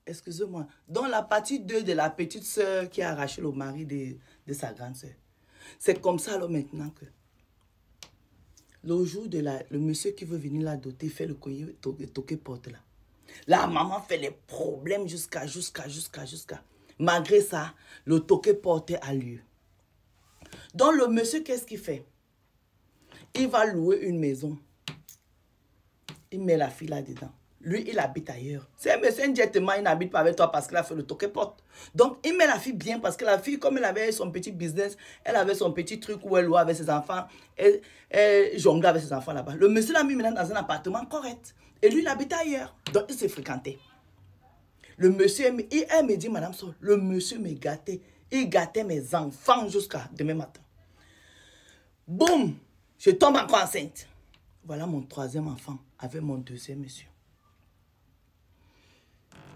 Excusez-moi. Dans la partie 2 de la petite sœur qui a arraché le mari de sa grande sœur. C'est comme ça alors maintenant que le jour de le monsieur qui veut venir la doter fait le collier toquer porte là. La maman fait les problèmes jusqu'à. Malgré ça, le toquer porte a lieu. Donc le monsieur, qu'est-ce qu'il fait? Il va louer une maison. Il met la fille là-dedans. Lui, il habite ailleurs. C'est un monsieur indirectement, il n'habite pas avec toi parce qu'il a fait le toquer porte. Donc, il met la fille bien parce que la fille, comme elle avait son petit business, elle avait son petit truc où elle louait avec ses enfants, elle jonglait avec ses enfants là-bas. Le monsieur l'a mis maintenant dans un appartement correct. Et lui, il habite ailleurs. Donc, il s'est fréquenté. Le monsieur, elle me dit, Madame Sol, le monsieur me gâtait. Il gâtait mes enfants jusqu'à demain matin. Boum! Je tombe encore enceinte. Voilà mon troisième enfant avec mon deuxième monsieur.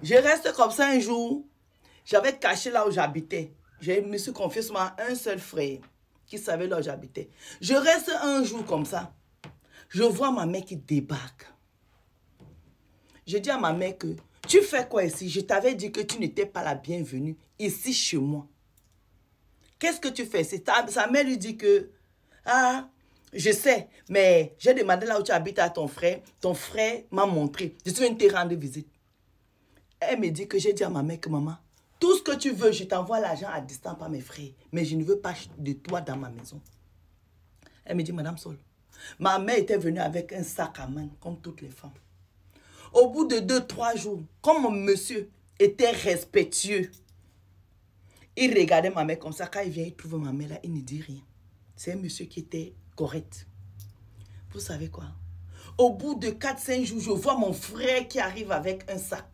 Je reste comme ça un jour. J'avais caché là où j'habitais. Je me suis confié seulement à un seul frère qui savait là où j'habitais. Je reste un jour comme ça. Je vois ma mère qui débarque. Je dis à ma mère que tu fais quoi ici? Je t'avais dit que tu n'étais pas la bienvenue ici chez moi. Qu'est-ce que tu fais ici? Sa mère lui dit que ah, je sais, mais j'ai demandé là où tu habites à ton frère. Ton frère m'a montré. Je suis venue te rendre visite. Elle me dit que j'ai dit à ma mère que maman, tout ce que tu veux, je t'envoie l'argent à distance par mes frères. Mais je ne veux pas de toi dans ma maison. Elle me dit, Madame Sol, ma mère était venue avec un sac à main, comme toutes les femmes. Au bout de 2-3 jours, comme mon monsieur était respectueux, il regardait ma mère comme ça. Quand il vient, il trouve ma mère là, il ne dit rien. C'est un monsieur qui était correct. Vous savez quoi? Au bout de 4-5 jours, je vois mon frère qui arrive avec un sac.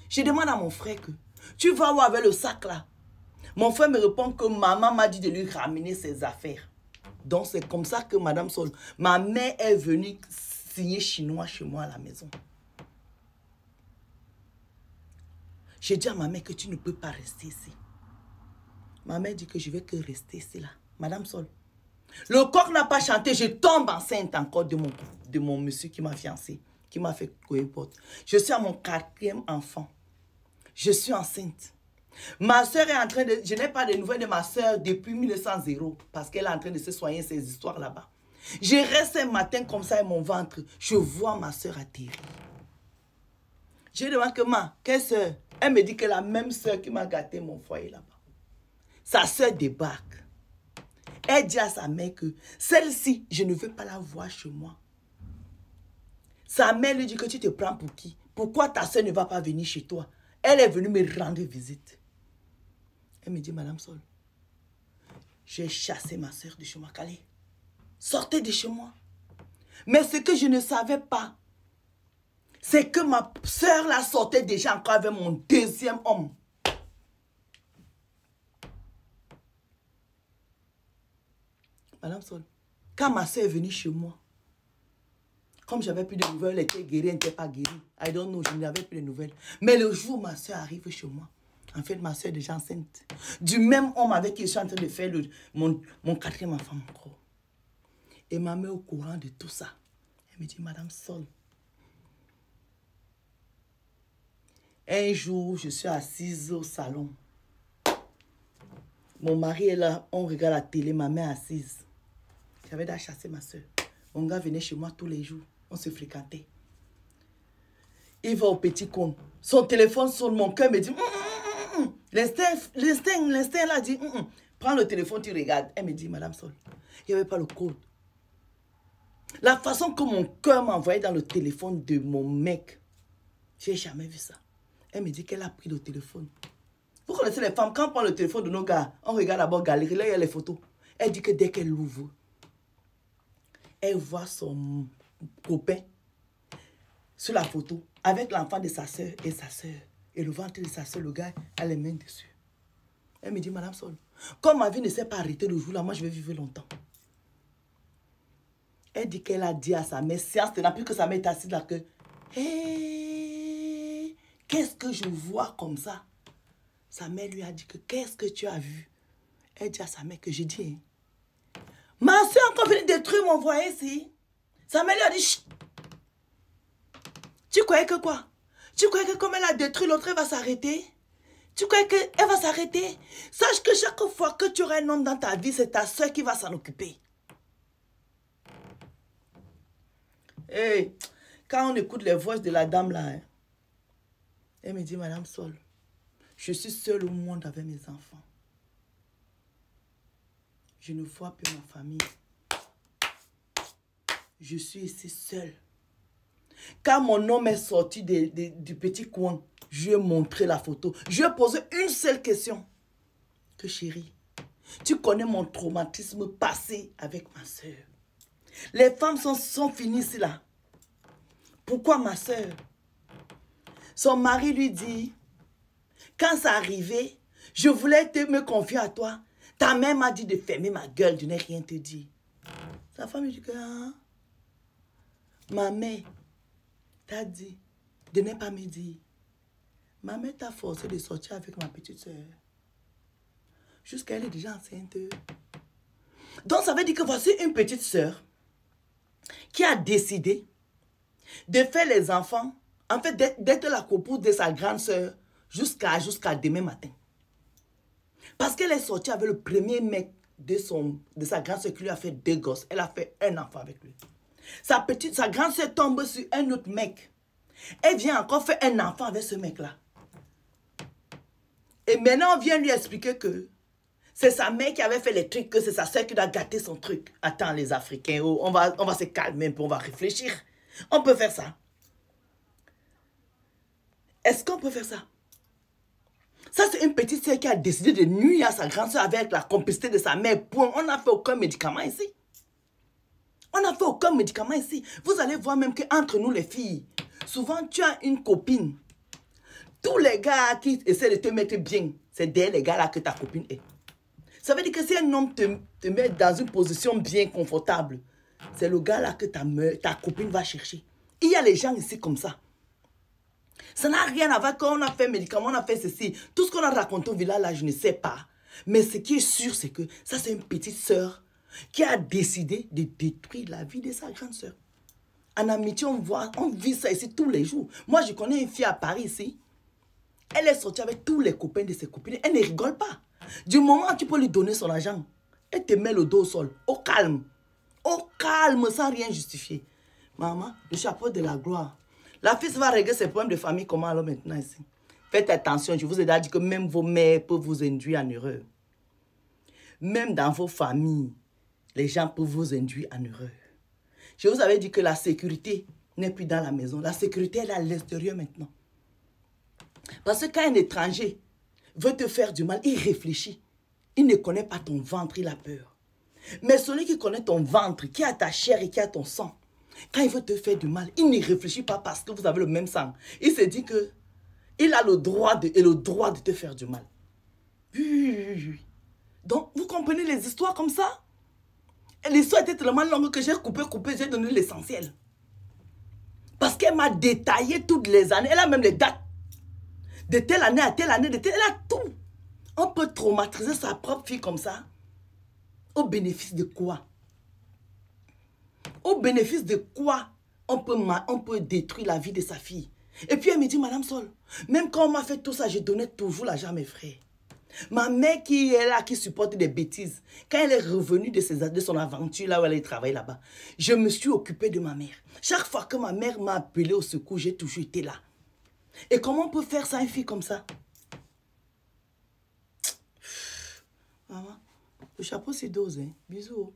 Je demande à mon frère que, tu vas où avec le sac là? Mon frère me répond que maman m'a dit de lui ramener ses affaires. Donc c'est comme ça que Madame Sol, ma mère est venue signer chinois chez moi à la maison. J'ai dit à ma mère que tu ne peux pas rester ici. Ma mère dit que je vais que rester ici là. Madame Sol, le coq n'a pas chanté, je tombe enceinte encore de mon monsieur qui m'a fiancé, qui m'a fait couper porte. Je suis à mon 4e enfant. Je suis enceinte. Ma soeur est en train de... Je n'ai pas de nouvelles de ma soeur depuis 1900 parce qu'elle est en train de se soigner ces histoires là-bas. Je reste un matin comme ça et mon ventre, je vois ma soeur atterrir. Je demande que quelle soeur? Elle me dit que la même soeur qui m'a gâté mon foyer là-bas. Sa soeur débarque. Elle dit à sa mère que celle-ci, je ne veux pas la voir chez moi. Sa mère lui dit que tu te prends pour qui? Pourquoi ta soeur ne va pas venir chez toi? Elle est venue me rendre visite. Elle me dit, Madame Sol, j'ai chassé ma soeur de chez moi. Calais, sortez de chez moi. Mais ce que je ne savais pas, c'est que ma soeur la sortait déjà encore avec mon deuxième homme. Madame Sol, quand ma soeur est venue chez moi, comme j'avais plus de nouvelles, elle était guérie, elle n'était pas guérie. I don't know, je n'avais plus de nouvelles. Mais le jour où ma soeur arrive chez moi, en fait, ma soeur est déjà enceinte. Du même homme avec qui je suis en train de faire mon 4e enfant encore. Et ma mère au courant de tout ça. Elle me dit, Madame Sol. Un jour, je suis assise au salon. Mon mari est là, on regarde la télé, ma mère assise. J'avais déjà chassé ma soeur. Mon gars venait chez moi tous les jours. On se fréquentait. Il va au petit con. Son téléphone sonne, mon cœur me dit... L'instinct là dit... Prends le téléphone, tu regardes. Elle me dit, Madame Sol, il n'y avait pas le code. La façon que mon cœur m'envoyait dans le téléphone de mon mec, je n'ai jamais vu ça. Elle me dit qu'elle a pris le téléphone. Vous connaissez les femmes, quand on prend le téléphone de nos gars, on regarde d'abord galerie, là il y a les photos. Elle dit que dès qu'elle l'ouvre, elle voit son copain sur la photo avec l'enfant de sa soeur et sa soeur. Et le ventre de sa soeur, le gars a les mains dessus. Elle me dit, Madame Sol, comme ma vie ne s'est pas arrêtée le jour-là, moi je vais vivre longtemps. Elle dit qu'elle a dit à sa mère, séance tenant, plus que sa mère est assise là, que hey, qu'est-ce que je vois comme ça? Sa mère lui a dit que qu'est-ce que tu as vu? Elle dit à sa mère que j'ai dit, hein, ma soeur encore venue détruire mon foyer ici. Sa mère lui a dit, chut. Tu croyais que quoi? Tu Tu crois que comme elle a détruit l'autre, elle va s'arrêter? Tu crois qu'elle va s'arrêter? Sache que chaque fois que tu auras un homme dans ta vie, c'est ta soeur qui va s'en occuper. Hey, quand on écoute les voix de la dame là, hein, elle me dit, Madame Sol, je suis seule au monde avec mes enfants. Je ne vois plus ma famille. Je suis ici seule. Quand mon homme est sorti du petit coin, je lui ai montré la photo. Je lui ai posé une seule question. Que chérie, tu connais mon traumatisme passé avec ma soeur. Les femmes sont finies ici là. Pourquoi ma soeur? Son mari lui dit, quand ça arrivait, je voulais me confier à toi. Ta mère m'a dit de fermer ma gueule, de ne rien te dire. Sa femme lui dit que, ah, ma mère t'a dit de ne pas me dire. Ma mère t'a forcé de sortir avec ma petite soeur. Jusqu'à elle est déjà enceinte. Donc ça veut dire que voici une petite soeur qui a décidé de faire les enfants, en fait d'être la copouse de sa grande soeur jusqu'à demain matin. Parce qu'elle est sortie avec le premier mec de sa grande soeur qui lui a fait 2 gosses. Elle a fait un enfant avec lui. Sa grande soeur tombe sur un autre mec. Elle vient encore faire un enfant avec ce mec-là. Et maintenant, on vient lui expliquer que c'est sa mère qui avait fait les trucs, que c'est sa soeur qui doit gâter son truc. Attends, les Africains, oh, on va se calmer un peu, on va réfléchir. On peut faire ça. Est-ce qu'on peut faire ça? Ça, c'est une petite soeur qui a décidé de nuire à sa grande soeur avec la complicité de sa mère. Point. On n'a fait aucun médicament ici. On n'a fait aucun médicament ici. Vous allez voir même qu'entre nous, les filles, souvent, tu as une copine. Tous les gars qui essaient de te mettre bien, c'est derrière les gars-là que ta copine est. Ça veut dire que si un homme te met dans une position bien confortable, c'est le gars-là que ta copine va chercher. Il y a les gens ici comme ça. Ça n'a rien à voir quand on a fait médicament, on a fait ceci. Tout ce qu'on a raconté au village, là, je ne sais pas. Mais ce qui est sûr, c'est que ça, c'est une petite sœur qui a décidé de détruire la vie de sa grande sœur. En amitié, on vit ça ici tous les jours. Moi, je connais une fille à Paris ici. Elle est sortie avec tous les copains de ses copines. Elle ne rigole pas. Du moment où tu peux lui donner son argent, elle te met le dos au sol. Au calme. Au calme, sans rien justifier. Maman, le chapeau de la gloire. La fille va régler ses problèmes de famille comment alors maintenant ici? Faites attention, je vous ai déjà dit que même vos mères peuvent vous induire en erreur. Même dans vos familles, les gens peuvent vous induire en erreur. Je vous avais dit que la sécurité n'est plus dans la maison. La sécurité, elle est à l'extérieur maintenant. Parce que quand un étranger veut te faire du mal, il réfléchit. Il ne connaît pas ton ventre, il a peur. Mais celui qui connaît ton ventre, qui a ta chair et qui a ton sang, quand il veut te faire du mal, il ne réfléchit pas parce que vous avez le même sang. Il se dit que il a le droit de te faire du mal. Oui. Donc, vous comprenez les histoires comme ça? Et l'histoire était tellement longue que j'ai coupé, j'ai donné l'essentiel. Parce qu'elle m'a détaillé toutes les années. Elle a même les dates. De telle année à telle année, elle a tout. On peut traumatiser sa propre fille comme ça. Au bénéfice de quoi? Au bénéfice de quoi on peut détruire la vie de sa fille? Et puis elle me dit, Madame Sol, même quand on m'a fait tout ça, je donnais toujours l'argent à mes frères. Ma mère qui est là, qui supporte des bêtises, quand elle est revenue de son aventure là où elle travaille là-bas, je me suis occupée de ma mère. Chaque fois que ma mère m'a appelé au secours, j'ai toujours été là. Et comment on peut faire ça à une fille comme ça? Maman, le chapeau c'est dose, hein. Bisous.